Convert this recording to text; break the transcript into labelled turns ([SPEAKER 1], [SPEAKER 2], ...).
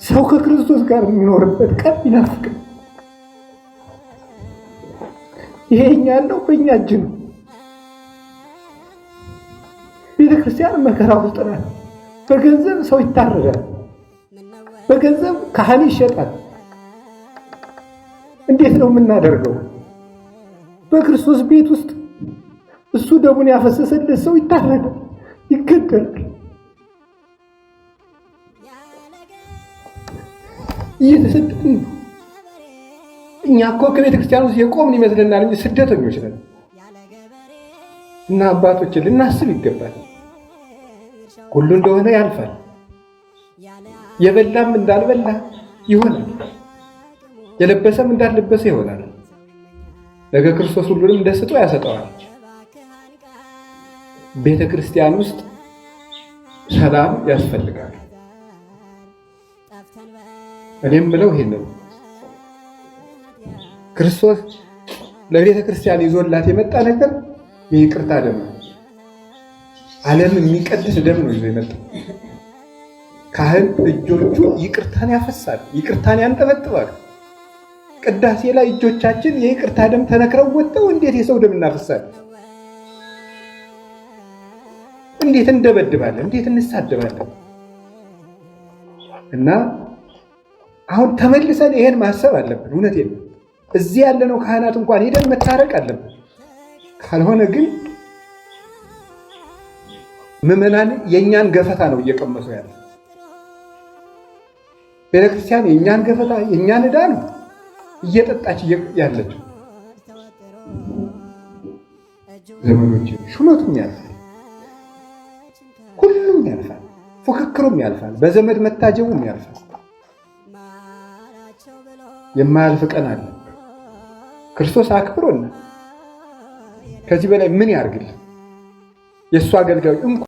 [SPEAKER 1] ሰው ከክርስቶስ ጋር የሚኖርበት ቀን ይናፍቃል። ይሄ እኛ ያለው በእኛ እጅ ነው። ቤተክርስቲያን መከራ ውስጥ ናት። በገንዘብ ሰው ይታረዳል፣ በገንዘብ ካህን ይሸጣል። እንዴት ነው የምናደርገው? በክርስቶስ ቤት ውስጥ እሱ ደሙን ያፈሰሰለት ሰው ይታረዳል፣ ይገደላል። እየተሰደድን ነው። እኛ እኮ ከቤተ ክርስቲያን ውስጥ የቆምን ይመስለናል እንጂ ስደተኞች ነን። እና አባቶች ልናስብ ይገባል። ሁሉ እንደሆነ ያልፋል። የበላም እንዳልበላ ይሆናል፣ የለበሰም እንዳልለበሰ ይሆናል። ነገ ክርስቶስ ሁሉንም እንደ ስጦ ያሰጠዋል። ቤተ ክርስቲያን ውስጥ ሰላም ያስፈልጋል። እኔም ብለው ይሄንን ክርስቶስ ለቤተ ክርስቲያን ይዞላት የመጣ ነገር የይቅርታ ደም ነው። ዓለም የሚቀድስ ደም ነው ይዞ የመጣ። ካህን እጆቹ ይቅርታን ያፈሳል፣ ይቅርታን ያንጠበጥባል። ቅዳሴ ላይ እጆቻችን የይቅርታ ደም ተነክረው ወጥተው እንዴት የሰው ደም እናፈሳለን? እንዴት እንደበድባለን? እንዴት እንሳደባለን? እና አሁን ተመልሰን ይሄን ማሰብ አለብን። እውነቴን ነው። እዚህ ያለነው ካህናት እንኳን ሄደን መታረቅ አለብን። ካልሆነ ግን ምዕመናን የእኛን ገፈታ ነው እየቀመሱ ያለ። ቤተክርስቲያን የእኛን ገፈታ የእኛን ዕዳ ነው እየጠጣች ያለችው። ዘመኖች ሹመቱም ያልፋል፣ ሁሉም ያልፋል፣ ፉክክሩም ያልፋል፣ በዘመድ መታጀቡም ያልፋል። የማያልፍ ቀን አለ። ክርስቶስ አክብሮና ከዚህ በላይ ምን ያርግልን? የእሱ አገልጋዮች